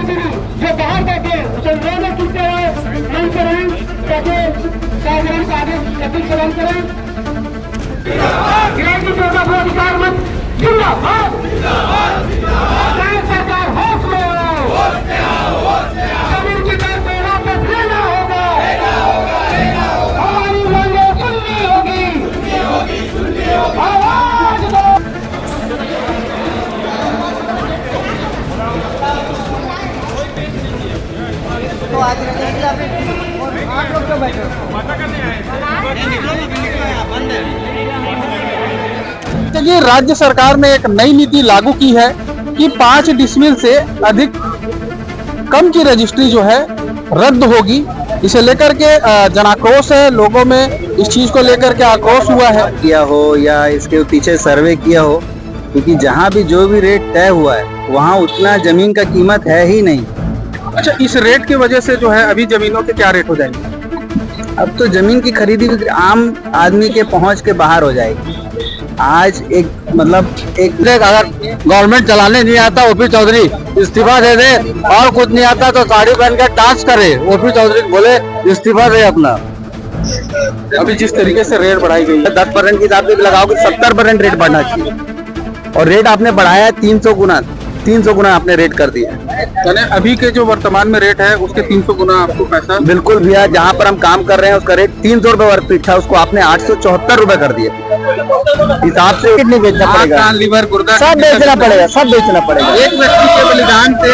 जो बाहर बैठे उसे रोने चुनते हुए मन करें ताकि साधारण का आदेश कपिल प्रदान करें। गिराजी चौदह को अधिकार मत जिंदाबाद सरकार होश में आओ, जमीन की दर को वापस लेना होगा, हमारी मांगे सुननी होगी, आवाज दो। तो आज आप लोग क्यों बैठे देखिए, राज्य सरकार ने एक नई नीति लागू की है कि 5 डिसमिल से अधिक कम की रजिस्ट्री जो है रद्द होगी। इसे लेकर के जनाक्रोश है, लोगों में इस चीज को लेकर के आक्रोश हुआ है। किया हो या इसके पीछे सर्वे किया हो, क्योंकि जहाँ भी जो भी रेट तय हुआ है वहाँ उतना जमीन का कीमत है ही नहीं। अच्छा, इस रेट की वजह से जो है अभी जमीनों के क्या रेट हो जाएंगे? अब तो जमीन की खरीदी आम आदमी के पहुंच के बाहर हो जाएगी। आज एक अगर गवर्नमेंट चलाने नहीं आता ओपी चौधरी इस्तीफा दे दे, और कुछ नहीं आता तो साड़ी पहन कर डांस करे। ओपी चौधरी बोले इस्तीफा दे अपना। अभी जिस तरीके से रेट बढ़ाई गई है 10% की हिसाब से लगाओ कि 70% रेट बढ़ना चाहिए, और रेट आपने बढ़ाया 300 गुना आपने रेट कर दिया। यानी अभी के जो वर्तमान में रेट है उसके 300 गुना आपको पैसा। बिल्कुल भैया, जहाँ पर हम काम कर रहे हैं उसका रेट 300 रुपए वर्ग फीट था, उसको आपने 874 रुपए कर दिया। हिसाब से कितनी बेचना पड़ेगा? लीवर गुर्दा सब बेचना पड़ेगा, सब बेचना पड़ेगा। एक व्यक्ति के बलिदान से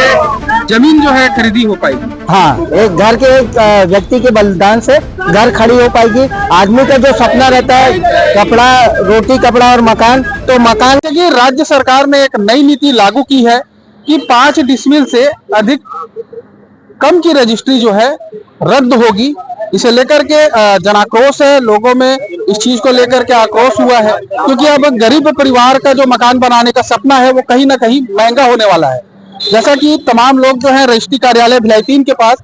जमीन जो है खरीदी हो पाएगी। हाँ, एक घर के एक व्यक्ति के बलिदान से घर खड़ी हो पाएगी। आदमी का जो सपना रहता है कपड़ा, रोटी कपड़ा और मकान, तो मकान। देखिए, राज्य सरकार ने एक नई नीति लागू की है कि 5 डिसमिल से अधिक कम की रजिस्ट्री जो है रद्द होगी। इसे लेकर के जनाक्रोश है, लोगों में इस चीज को लेकर के आक्रोश हुआ है, क्योंकि अब गरीब परिवार का जो मकान बनाने का सपना है वो कहीं ना कहीं महंगा होने वाला है। जैसा कि तमाम लोग जो है रजिस्ट्री कार्यालय भिलाई 3 के पास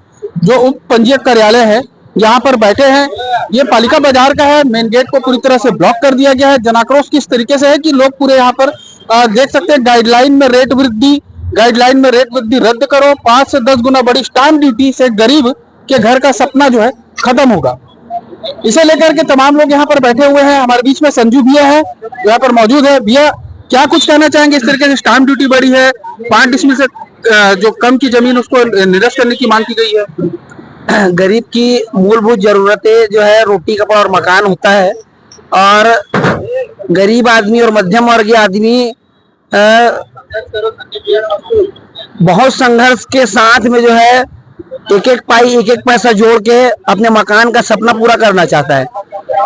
जो उप पंजीयक कार्यालय है यहाँ पर बैठे हैं। ये पालिका बाजार का है, मेन गेट को पूरी तरह से ब्लॉक कर दिया गया है। जनाक्रोश किस तरीके से है कि लोग पूरे यहाँ पर देख सकते हैं, गाइडलाइन में रेट वृद्धि रद्द करो, 5 से 10 गुना बड़ी स्टाम्प ड्यूटी से गरीब के घर का सपना जो है खत्म होगा। इसे लेकर के तमाम लोग यहाँ पर बैठे हुए हैं। हमारे बीच में संजू भैया है, यहाँ पर मौजूद है। भैया, क्या कुछ कहना चाहेंगे? इस तरीके से स्टाम्प ड्यूटी बढ़ी है, 5 डिसमिल से जो कम की जमीन उसको निरस्त करने की मांग की गई है। गरीब की मूलभूत जरूरतें जो है रोटी कपड़ा और मकान होता है, और गरीब आदमी और मध्यम वर्गीय आदमी बहुत संघर्ष के साथ में जो है एक एक पैसा जोड़ के अपने मकान का सपना पूरा करना चाहता है।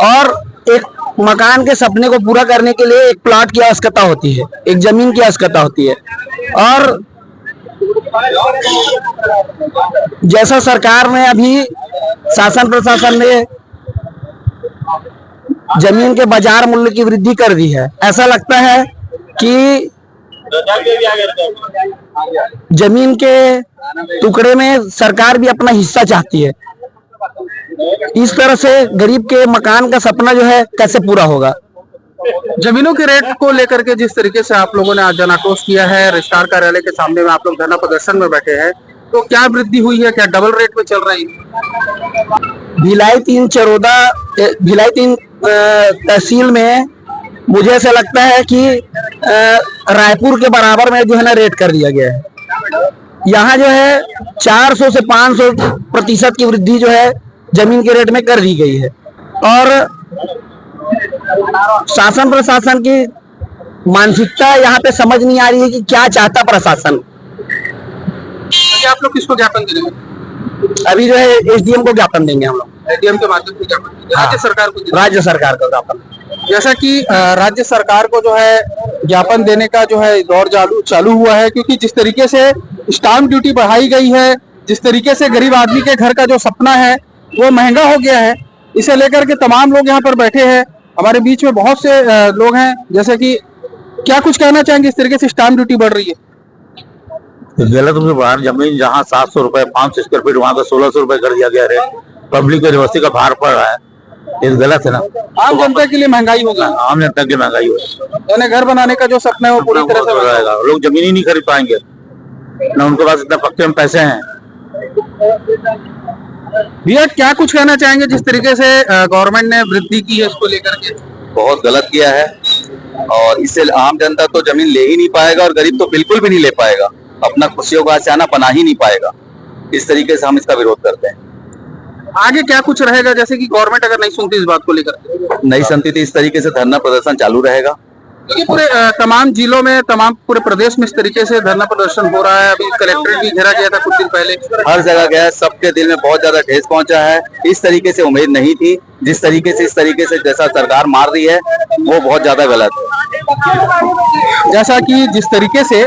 और एक मकान के सपने को पूरा करने के लिए एक प्लॉट की आवश्यकता होती है, एक जमीन की आवश्यकता होती है। और जैसा सरकार ने अभी शासन प्रशासन ने जमीन के बाजार मूल्य की वृद्धि कर दी है, ऐसा लगता है कि जमीन के टुकड़े में सरकार भी अपना हिस्सा चाहती है। इस तरह से गरीब के मकान का सपना जो है कैसे पूरा होगा? जमीनों के रेट को लेकर के जिस तरीके से आप लोगों ने आज जनाक्रोश किया है, रजिस्ट्रार कार्यालय के सामने में आप लोग धरना प्रदर्शन में बैठे हैं, तो क्या वृद्धि हुई है? क्या डबल रेट पे चल रही है? भिलाई 3 तहसील में मुझे ऐसा लगता है कि रायपुर के बराबर में जो है ना रेट कर दिया गया है। यहाँ जो है 400 से 500% की वृद्धि जो है जमीन के रेट में कर दी गई है। और शासन प्रशासन की मानसिकता यहाँ पे समझ नहीं आ रही है कि क्या चाहता प्रशासन। आप लोग किसको ज्ञापन देंगे? अभी जो है एसडीएम को ज्ञापन देंगे हम लोग। एसडीएम के माध्यम से ज्ञापन देंगे राज्य सरकार को ज्ञापन। जैसा कि राज्य सरकार को जो है ज्ञापन देने का जो है दौर चालू हुआ है, क्योंकि जिस तरीके से स्टाम्प ड्यूटी बढ़ाई गई है, जिस तरीके से गरीब आदमी के घर का जो सपना है वो महंगा हो गया है। इसे लेकर के तमाम लोग यहाँ पर बैठे हैं। हमारे बीच में बहुत से लोग हैं, जैसे कि क्या कुछ कहना चाहेंगे इस तरीके से स्टाम्प ड्यूटी बढ़ रही है? गलत बाहर जमीन जहाँ 700 रुपए 500 स्क्वायर फीट वहाँ का 1600 रुपए कर दिया गया है। पब्लिक को निवासी का भार पड़ रहा है, ये गलत है ना। आम जनता के लिए महंगाई होगी, आम जनता की महंगाई होगी। यानी घर बनाने का जो सपना है वो पूरी तरह से रहेगा, लोग जमीन ही नहीं खरीद पाएंगे। न उनके पास इतना पक्के में पैसे हैं। भैया क्या कुछ कहना चाहेंगे जिस तरीके से गवर्नमेंट ने वृद्धि की है उसको लेकर के? बहुत गलत किया है और इससे आम जनता तो जमीन ले ही नहीं पाएगा और गरीब तो बिल्कुल भी नहीं ले पाएगा, अपना खुशियों का आशियाना बना ही नहीं पाएगा। इस तरीके से हम इसका विरोध करते हैं। आगे क्या कुछ रहेगा, जैसे कि गवर्नमेंट अगर नहीं सुनती इस बात को लेकर? नहीं सुनती थी, इस तरीके से धरना प्रदर्शन चालू रहेगा। क्योंकि पूरे तमाम जिलों में, तमाम पूरे प्रदेश में इस तरीके से धरना प्रदर्शन हो रहा है। अभी कलेक्ट्रेट भी घेरा गया था कुछ दिन पहले। हर जगह गया, सबके दिल में बहुत ज्यादा ठेस पहुंचा है। इस तरीके से उम्मीद नहीं थी, जिस तरीके से इस तरीके से जैसा सरकार मार रही है वो बहुत ज्यादा गलत है। जैसा कि जिस तरीके से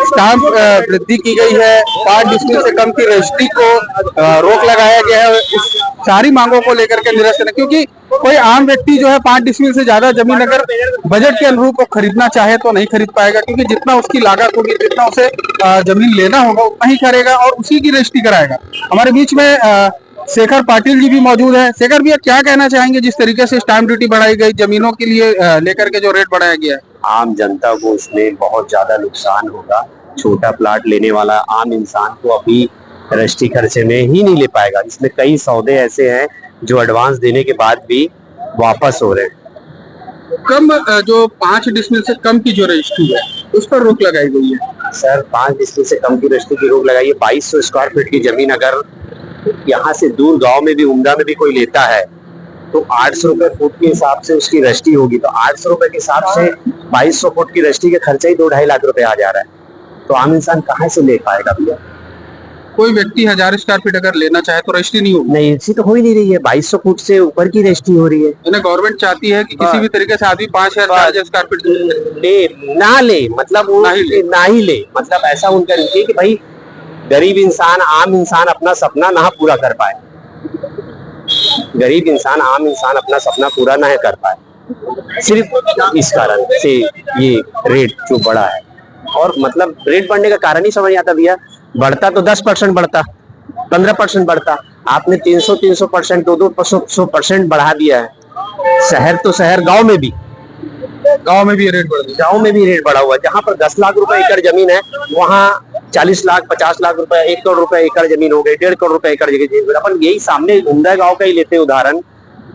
स्टाम्प वृद्धि की गई है, 5 डिसमिल से कम की रजिस्ट्री को रोक लगाया गया है, इस सारी मांगों को लेकर के निरसन है। क्योंकि कोई आम व्यक्ति जो है 5 डिसमिल से ज्यादा जमीन अगर बजट के अनुरूप वो खरीदना चाहे तो नहीं खरीद पाएगा, क्योंकि जितना उसकी लागत होगी, जितना उसे जमीन लेना होगा उतना ही करेगा और उसी की रजिस्ट्री कराएगा। हमारे बीच में शेखर पाटिल जी भी मौजूद है। शेखर भैया क्या कहना चाहेंगे जिस तरीके से स्टाम्प ड्यूटी बढ़ाई गई, जमीनों के लिए लेकर के जो रेट बढ़ाया गया है? आम जनता को उसमें बहुत ज्यादा नुकसान होगा। छोटा प्लाट लेने वाला आम इंसान को अभी रजिस्ट्री खर्चे में ही नहीं ले पाएगा। इसमें कई सौदे ऐसे हैं जो एडवांस देने के बाद भी वापस हो रहे हैं। कम जो 5 डिसमिल से कम की जो रजिस्ट्री है उस पर रोक लगाई गई है। सर 5 डिसमिल से कम की रजिस्ट्री की रोक लगाई है। 2200 स्क्वायर फीट की जमीन अगर यहाँ से दूर गांव में भी, उमदा में भी कोई लेता है तो 800 रुपए फुट के हिसाब से उसकी रजिस्ट्री होगी। तो 800 रुपए के हिसाब से 2200 फुट की रजिस्ट्री के खर्चा ही 2-2.5 लाख रुपए आ जा रहा है। तो आम इंसान कहाँ से ले पाएगा भैया? कोई व्यक्ति 1000 स्क्वायर फीट अगर लेना चाहे तो रजिस्ट्री नहीं होगी। नहीं, ऐसी तो हो ही नहीं रही है। 2200 फुट से ऊपर की रजिस्ट्री हो रही है। गवर्नमेंट चाहती है कि किसी भी तरीके से आदमी 5000 स्क्वायर फीट ले ना ले, मतलब ना ही ले, मतलब ऐसा उनका नहीं है कि भाई गरीब इंसान, आम इंसान अपना सपना ना पूरा कर पाए। गरीब इंसान, आम इंसान अपना सपना पूरा ना कर पाए। सिर्फ इस कारण से ये रेट जो बढ़ा है। और मतलब रेट बढ़ने का कारण ही समझ नहीं आता भैया। बढ़ता तो 10% बढ़ता, 15% बढ़ता, आपने 300% 200% बढ़ा दिया है। शहर तो शहर, गांव में भी रेट बढ़ गया। गांव में भी रेट बढ़ा हुआ है। जहां पर 10 लाख रुपए एकड़ जमीन है वहां 40 लाख 50 लाख रुपए, 1 करोड़ रुपए एकड़ जमीन हो गई, 1.5 करोड़ रुपए एकड़ जमीन। अपन यही सामने उमदा गांव का ही लेते हैं उदाहरण,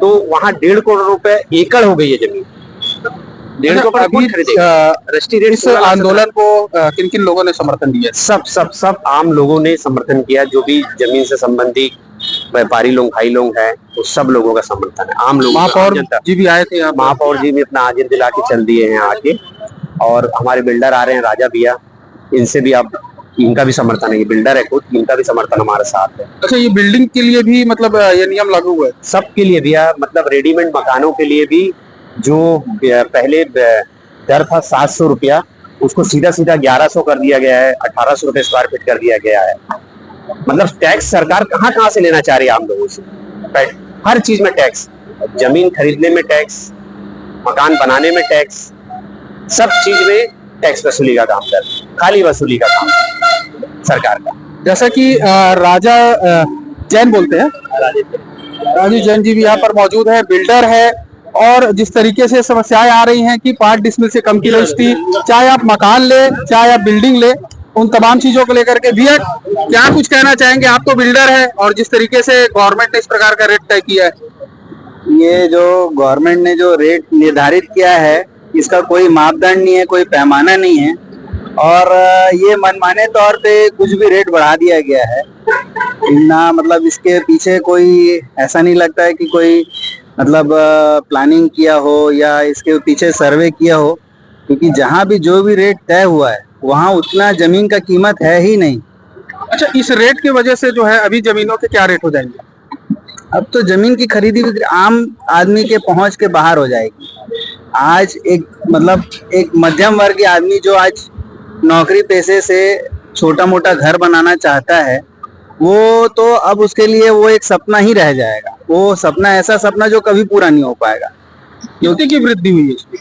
तो वहां 1.5 करोड़ रुपए एकड़ हो गई है जमीन। 1.5 करोड़। इस आंदोलन को किन किन लोगों ने समर्थन दिया? सब आम लोगों ने समर्थन किया। जो भी जमीन से संबंधित व्यापारी लोग, भाई लोग हैं, वो सब लोगों का समर्थन है। आम लोग, महापौर जी भी आए थे, महापौर जी भी अपना हाजिर दिला के चल दिए हैं आके। और हमारे बिल्डर आ रहे हैं, राजा भैया, इनसे भी आप, इनका भी समर्थन है। ये बिल्डर है खुद, इनका भी समर्थन हमारे साथ है। अच्छा, ये बिल्डिंग के लिए भी मतलब ये नियम लागू हुआ है? सबके लिए भैया, मतलब रेडीमेड मकानों के लिए भी जो पहले दर था 700 रुपया, उसको सीधा 1100 कर दिया गया है, 1800 रुपए स्क्वायर फीट कर दिया गया है। मतलब टैक्स सरकार कहाँ से लेना चाह रही है आम लोगों से? हर चीज में टैक्स, जमीन खरीदने में टैक्स, मकान बनाने में टैक्स, सब चीज में टैक्स वसूली का काम कर, खाली वसूली का काम सरकार का। जैसा कि राजा जैन बोलते हैं, राजू जैन जी भी यहाँ पर मौजूद है, बिल्डर है। और जिस तरीके से समस्याएं आ रही हैं कि 5 डिसमिल से कम की रजिस्ट्री, चाहे आप मकान ले, चाहे आप बिल्डिंग ले, उन तमाम चीजों को लेकर के भैया क्या कुछ कहना चाहेंगे? आप तो बिल्डर है और जिस तरीके से गवर्नमेंट ने इस प्रकार का रेट तय किया है, ये जो गवर्नमेंट ने जो रेट निर्धारित किया है, इसका कोई मापदंड नहीं है, कोई पैमाना नहीं है। और ये मनमाने तौर पे कुछ भी रेट बढ़ा दिया गया है ना। मतलब इसके पीछे कोई ऐसा नहीं लगता है कि कोई मतलब प्लानिंग किया हो या इसके पीछे सर्वे किया हो, क्योंकि जहाँ भी जो भी रेट तय हुआ है वहाँ उतना जमीन का कीमत है ही नहीं। अच्छा, इस रेट की वजह से जो है अभी जमीनों के क्या रेट हो जाएंगे? अब तो जमीन की खरीदी बिक्री आम आदमी के पहुंच के बाहर हो जाएगी। आज एक मध्यम वर्गीय आदमी जो आज नौकरी पेशे से छोटा मोटा घर बनाना चाहता है, वो तो अब उसके लिए वो एक सपना ही रह जाएगा। वो सपना, ऐसा सपना जो कभी पूरा नहीं हो पाएगा। कितनी की वृद्धि हुई है इसकी?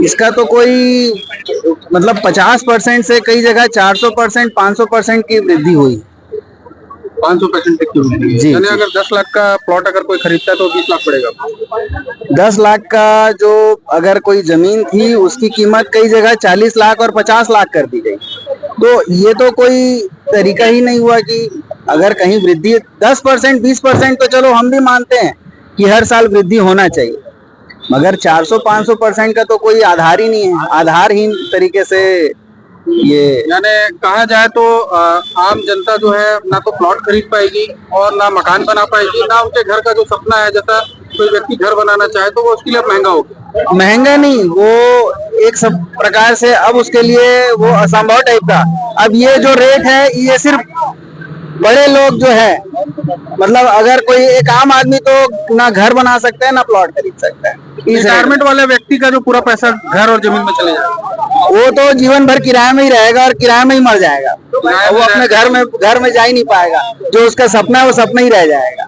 इसका तो कोई मतलब 50% से कई जगह 400%, 500% की वृद्धि हुई। 500% तक की मिलेगी। जी, यानी जी। अगर 10 लाख का प्लॉट अगर कोई खरीदता है तो 20 लाख पड़ेगा। 10 लाख का जो अगर कोई जमीन थी उसकी कीमत कई जगह 40 लाख और 50 लाख कर दी गई। तो ये तो कोई तरीका ही नहीं हुआ कि अगर कहीं वृद्धि 10% 20% तो चलो हम भी मानते हैं कि हर साल वृद्धि होना चाहिए, मगर 400-500% का तो कोई आधार ही नहीं है। आधारहीन तरीके से ये यानी कहा जाए तो आम जनता जो है ना तो प्लॉट खरीद पाएगी और ना मकान बना पाएगी, ना उनके घर का जो सपना है, जैसा कोई व्यक्ति घर बनाना चाहे तो वो उसके लिए महंगा होगा। महंगा नहीं, वो एक सब प्रकार से अब उसके लिए वो असंभव टाइप का। अब ये जो रेट है ये सिर्फ बड़े लोग जो है, मतलब अगर कोई एक आम आदमी तो ना घर बना सकता है ना प्लॉट खरीद सकता है। इस रिटायरमेंट वाले व्यक्ति का जो पूरा पैसा घर और जमीन में चले जाएगा, वो तो जीवन भर किराए में ही रहेगा और किराए में ही मर जाएगा। वो अपने घर में जा ही नहीं पाएगा। जो उसका सपना है वो सपना ही रह जाएगा।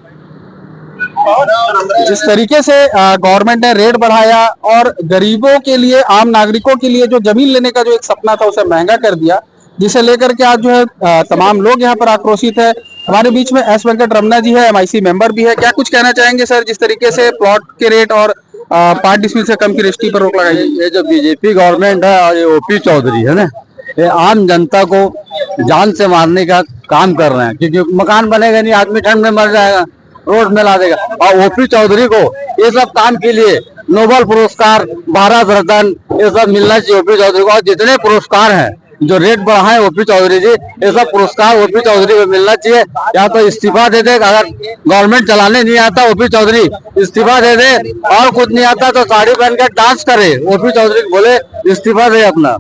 जिस तरीके से गवर्नमेंट ने रेट बढ़ाया और गरीबों के लिए, आम नागरिकों के लिए जो जमीन लेने का जो एक सपना था उसे महंगा कर दिया, जिसे लेकर के आज जो है तमाम लोग यहाँ पर आक्रोशित है। हमारे बीच में एस वेंकट रमना जी है, MIC मेंबर भी है। क्या कुछ कहना चाहेंगे सर, जिस तरीके से प्लॉट के रेट और 5 डिसमिल से कम की रजिस्ट्री पर रोक लगाई गई? ये जो बीजेपी गवर्नमेंट है और ये OP चौधरी है ना, ये आम जनता को जान से मारने का काम कर रहे हैं, क्योंकि मकान बनेगा नहीं, आदमी ठंड में मर जाएगा, रोड में ला देगा। और OP चौधरी को ये सब काम के लिए नोबेल पुरस्कार, भारत रत्न, ये सब मिलना चाहिए OP चौधरी को। और जितने पुरस्कार हैं जो रेट बढ़ाए OP चौधरी जी, ये सब पुरस्कार OP चौधरी को मिलना चाहिए। या तो इस्तीफा दे दे, अगर गवर्नमेंट चलाने नहीं आता OP चौधरी इस्तीफा दे दे, और कुछ नहीं आता तो साड़ी पहन कर डांस करे, OP चौधरी को बोले इस्तीफा दे अपना।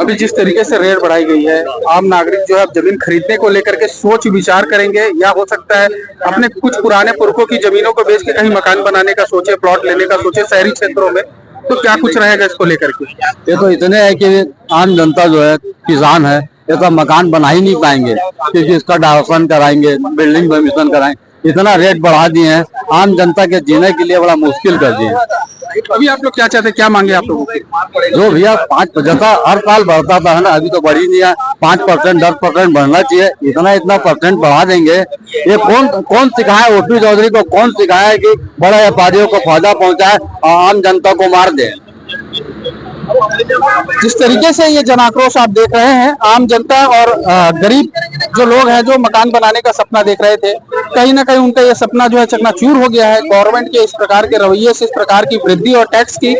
अभी जिस तरीके से रेट बढ़ाई गई है, आम नागरिक जो है अब जमीन खरीदने को लेकर के सोच विचार करेंगे, या हो सकता है अपने कुछ पुराने पुरखों की जमीनों को बेच के कहीं मकान बनाने का सोचे, प्लॉट लेने का सोचे शहरी क्षेत्रों में। तो क्या कुछ रहेगा इसको लेकर के? ये तो इतने है कि आम जनता जो है, किसान है, ये तो मकान बना ही नहीं पाएंगे, क्योंकि इसका डायवर्सन कराएंगे, बिल्डिंग परमिशन कराएंगे। इतना रेट बढ़ा दिए हैं, आम जनता के जीने के लिए बड़ा मुश्किल कर दिए हैं। अभी आप लोग क्या चाहते हैं, क्या मांगे आप लोगों की? जो भैया 5 जैसा हर साल बढ़ता था, है ना, अभी तो बढ़ ही नहीं है। 5% 10% बढ़ना चाहिए, इतना परसेंट बढ़ा देंगे। ये कौन सिखाया OP चौधरी को, कौन सिखाया कि बड़े व्यापारियों को फायदा पहुंचाए और आम जनता को मार दे? जिस तरीके से ये जन आक्रोश आप देख रहे हैं, आम जनता और गरीब जो लोग हैं जो मकान बनाने का सपना देख रहे थे, कहीं ना कहीं उनका ये सपना जो है चकनाचूर हो गया है गवर्नमेंट के इस प्रकार के रवैये से, इस प्रकार की वृद्धि और टैक्स की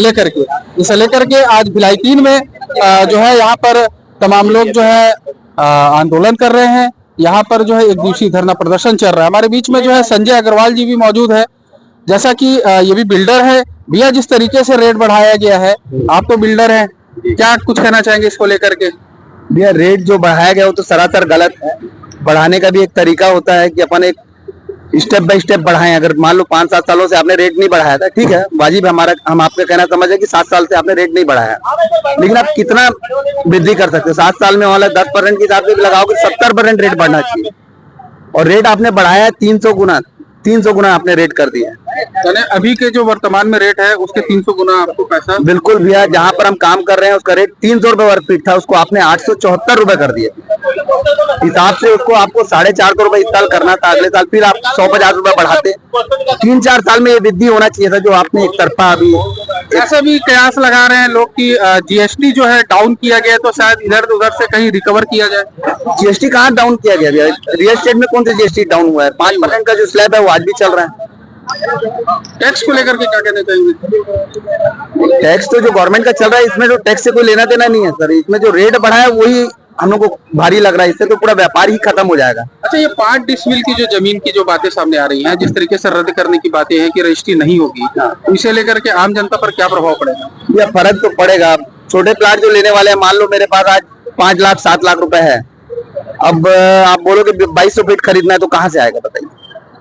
लेकर के। इसे लेकर के आज भिलाई 3 में जो है यहाँ पर तमाम लोग जो है आंदोलन कर रहे हैं। यहाँ पर जो है एक दिवसीय धरना प्रदर्शन चल रहा है। हमारे बीच में जो है संजय अग्रवाल जी भी मौजूद है, जैसा कि ये भी बिल्डर है। भैया, जिस तरीके से रेट बढ़ाया गया है, आप तो बिल्डर हैं, क्या कुछ कहना चाहेंगे इसको लेकर के? भैया, रेट जो बढ़ाया गया वो तो सरासर गलत है। बढ़ाने का भी एक तरीका होता है कि अपन एक स्टेप बाय स्टेप बढ़ाएं। अगर मान लो 5-7 सालों से आपने रेट नहीं बढ़ाया था, ठीक है, वाजिब हमारा, हम आपका कहना समझे कि 7 साल से आपने रेट नहीं बढ़ाया, लेकिन आप कितना वृद्धि कर सकते हो? 7 साल में वाला 10% के हिसाब से लगाओगे 70% रेट बढ़ना चाहिए। और रेट आपने बढ़ाया 300 गुना आपने रेट कर दिया। यानी अभी के जो वर्तमान में रेट है उसके 300 गुना आपको पैसा? बिल्कुल भैया, जहाँ पर हम काम कर रहे हैं उसका रेट 300 रुपए वर्ग फीट था, उसको आपने 874 रुपए कर दिए। हिसाब से उसको आपको 450 रुपए इस साल करना था, अगले साल फिर आप 150 रुपए बढ़ाते। 3-4 साल में ये वृद्धि होना चाहिए था, जो आपने एक तरफा अभी। ऐसा भी कयास लगा रहे हैं लोग कि GST जो है डाउन किया गया, तो शायद इधर उधर से कहीं रिकवर किया जाए। GST कहाँ डाउन किया गया भैया? रियल एस्टेट में कौन सा GST डाउन हुआ है? 5% का जो स्लैब है वो आज भी चल रहा है। टैक्स को लेकर के क्या कहना चाहेंगे? टैक्स तो जो गवर्नमेंट का चल रहा है, इसमें जो टैक्स से कोई लेना देना नहीं है सर। इसमें जो रेट बढ़ा है वही हम लोग को भारी लग रहा है, इससे तो पूरा व्यापार ही खत्म हो जाएगा। अच्छा, ये 5 डिसमिल की जो जमीन की जो बातें सामने आ रही हैं, जिस तरीके से रद्द करने की बातें हैं कि रजिस्ट्री नहीं होगी, तो इसे लेकर के आम जनता पर क्या प्रभाव पड़ेगा? या फर्क तो पड़ेगा। छोटे प्लाट जो लेने वाले हैं, मान लो मेरे पास आज 5 लाख 7 लाख रुपए है, अब आप बोलोगे 2200 फीट खरीदना है तो कहाँ से आएगा? बताइए,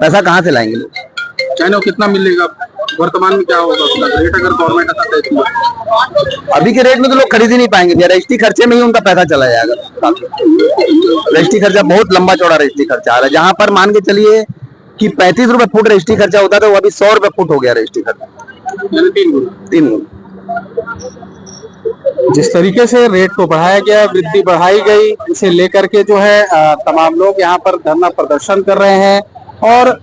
पैसा कहाँ से लाएंगे लोग? चाहे कितना मिलेगा? वर्तमान में क्या होगा रेट अगर गवर्नमेंट आता है? अभी के रेट में तो लोग खरीद ही नहीं पाएंगे भैया। रजिस्ट्री खर्चे में ही उनका पैसा चला जाएगा। रजिस्ट्री खर्चा बहुत लंबा चौड़ा रजिस्ट्री खर्चा आ रहा है, जहाँ पर मान के चलिए कि 35 रुपए फुट रजिस्ट्री खर्चा होता था, वो अभी 100 रुपए फुट हो गया रजिस्ट्री खर्चा। 3 गुना। 3 गुना। जिस तरीके से रेट को बढ़ाया गया, वृद्धि बढ़ाई गई, इसे लेकर के जो है तमाम लोग यहाँ पर धरना प्रदर्शन कर रहे हैं। और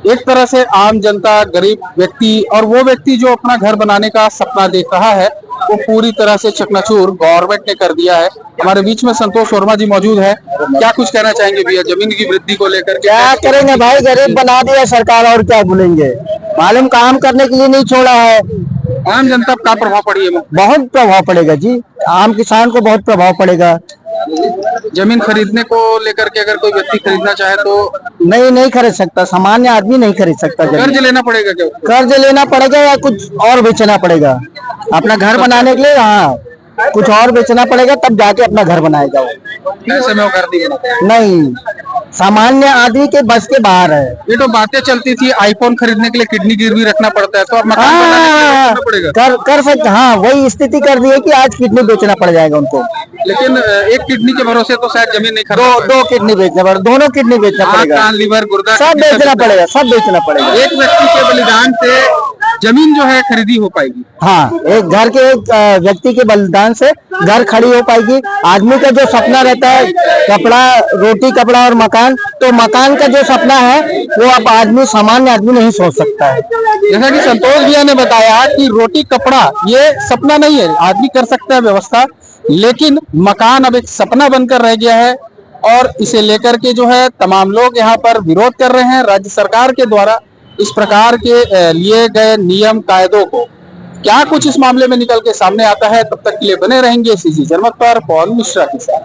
एक तरह से आम जनता, गरीब व्यक्ति और वो व्यक्ति जो अपना घर बनाने का सपना देख रहा है वो पूरी तरह से चकनाचूर गवर्नमेंट ने कर दिया है। हमारे बीच में संतोष वर्मा जी मौजूद है। क्या कुछ कहना चाहेंगे भैया जमीन की वृद्धि को लेकर? क्या करेंगे भाई, गरीब बना दिया सरकार, और क्या बोलेंगे। मालूम काम करने के लिए नहीं छोड़ा है। आम जनता पर क्या प्रभाव पड़ी है? बहुत प्रभाव पड़ेगा जी, आम किसान को बहुत प्रभाव पड़ेगा। जमीन खरीदने को लेकर के अगर कोई व्यक्ति खरीदना चाहे तो नहीं खरीद सकता, सामान्य आदमी नहीं खरीद सकता। कर्ज लेना पड़ेगा क्या? कर्ज लेना पड़ेगा या कुछ और बेचना पड़ेगा अपना घर बनाने के लिए। हाँ, कुछ और बेचना पड़ेगा तब जाके अपना घर बनाएगा वो। ऐसे में वो घर नहीं बनाता। नहीं, सामान्य आदमी के बस के बाहर है। ये तो बातें चलती थी आईफोन खरीदने के लिए किडनी गिरवी रखना पड़ता है, तो अब मकान बनाने के लिए रखना पड़ेगा। कर सकते। हाँ, वही स्थिति कर दी है कि आज किडनी बेचना पड़ जाएगा उनको। लेकिन एक किडनी के भरोसे तो शायद जमीन नहीं खरीद। दो किडनी बेचना पड़ेगा, दोनों किडनी बेचना पड़ेगा। लीवर, गुर्दा सब बेचना पड़ेगा, सब बेचना पड़ेगा। एक व्यक्ति के बलिदान से जमीन जो है खरीदी हो पाएगी। हाँ, एक घर के एक व्यक्ति के बलिदान से घर खड़ी हो पाएगी। आदमी का जो सपना रहता है कपड़ा, रोटी कपड़ा और मकान, तो मकान का जो सपना है वो अब आदमी, सामान्य आदमी नहीं सोच सकता है। जैसा कि संतोष भैया ने बताया कि रोटी कपड़ा ये सपना नहीं है, आदमी कर सकता है व्यवस्था, लेकिन मकान अब एक सपना बनकर रह गया है। और इसे लेकर के जो है तमाम लोग यहाँ पर विरोध कर रहे हैं राज्य सरकार के द्वारा इस प्रकार के लिए गए नियम कायदों को। क्या कुछ इस मामले में निकल के सामने आता है, तब तक के लिए बने रहेंगे सीजी जनमत पर। पवन मिश्रा के साथ।